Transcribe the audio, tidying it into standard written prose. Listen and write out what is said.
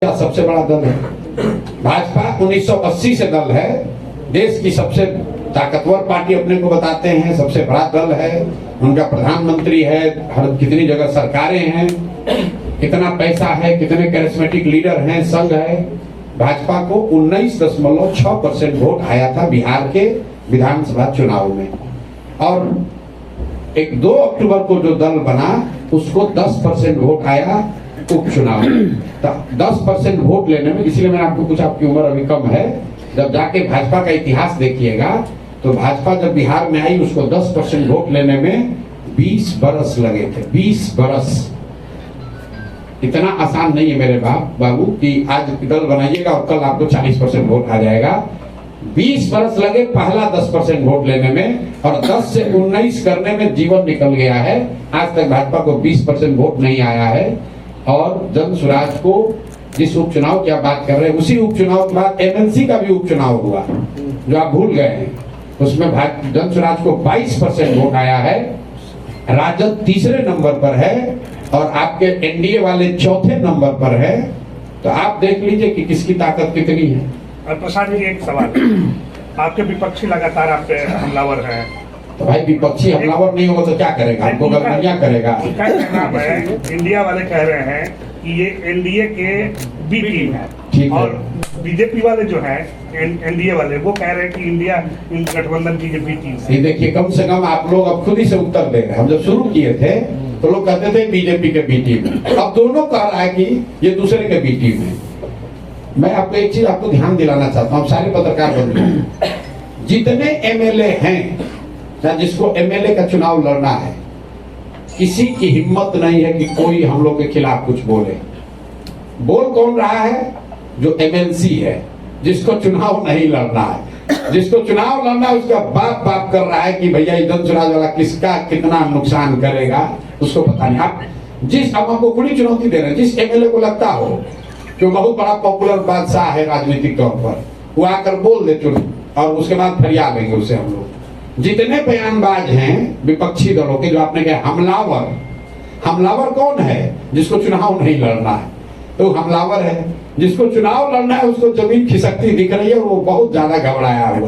सबसे बड़ा दल है। भाजपा 1980 से दल है, देश की सबसे ताकतवर पार्टी अपने को बताते हैं, सबसे बड़ा दल है, उनका प्रधानमंत्री है, हर कितनी जगह सरकारें हैं, कितना पैसा है, कितने कैरिस्मेटिक लीडर हैं, संघ है। भाजपा को 19.6% वोट आया था बिहार के विधानसभा चुनाव में, और 2 अक्टूबर को जो दल बना उसको 10% वोट आया उपचुनाव में। तो 10% वोट लेने में, इसलिए मैंने आपको पूछा, आपकी उम्र अभी कम है, जब जाके भाजपा का इतिहास देखिएगा तो भाजपा जब बिहार में आई उसको 10% वोट लेने में 20 बरस लगे थे। 20 बरस इतना आसान नहीं है मेरे बाबू कि आज दल बनाइएगा और कल आपको 40% वोट आ जाएगा। 20 बरस लगे पहला 10% वोट लेने में, और 10 से 19 करने में जीवन निकल गया है। आज तक भाजपा को 20% वोट नहीं आया है। और जन स्वराज को जिस उपचुनाव की आप बात कर रहे हैं, उसी उपचुनाव के बाद एमएलसी का भी उपचुनाव हुआ जो आप भूल गए हैं, उसमें जन स्वराज को 22% वोट आया है। राजद तीसरे नंबर पर है और आपके एनडीए वाले चौथे नंबर पर है। तो आप देख लीजिए कि किसकी ताकत कितनी है। और प्रसाद जी, एक सवाल, आपके विपक्षी लगातार आप पे हमलावर हैं, तो भाई विपक्षी हमलावर नहीं होगा तो क्या करेगा, हमको गलतियां करेगा। इंडिया वाले कह रहे हैं कि ये एनडीए के बी टीम है, और बीजेपी वाले जो हैं एनडीए वाले वो कह रहे हैं कि इंडिया गठबंधन की बी टीम है। ये देखिए, कम से कम आप लोग अब खुद ही से उत्तर दे रहे हैं। हम जब शुरू किए थे तो लोग कहते थे बीजेपी के बी टीम है, अब दोनों कह रहा है कि ये दूसरे के बी टीम है। मैं आपको एक चीज आपको ध्यान दिलाना चाहता हूँ, सारे पत्रकार बंधु, जितने एमएलए हैं या जिसको एमएलए का चुनाव लड़ना है, किसी की हिम्मत नहीं है कि कोई हम लोग के खिलाफ कुछ बोले। बोल कौन रहा है? जो एमएलसी है, जिसको चुनाव नहीं लड़ना है। जिसको चुनाव लड़ना है उसका बाप बाप कर रहा है कि भैया जन स्वराज वाला किसका कितना नुकसान करेगा उसको पता नहीं। आप जिस, अब हमको खुली चुनौती दे रहे हैं, जिस एमएलए को लगता हो जो बहुत बड़ा पॉपुलर बादशाह है राजनीतिक तौर पर, वो आकर बोल दे चुन, और उसके बाद फरियाद लेंगे उसे हम लोग। जितने बयानबाज हैं विपक्षी दलों के, जो आपने कहा हमलावर, हमलावर कौन है? जिसको चुनाव नहीं लड़ना है तो हमलावर है। जिसको चुनाव लड़ना है उसको जमीन खिसकती दिख रही है और वो बहुत ज्यादा घबराया हुआ।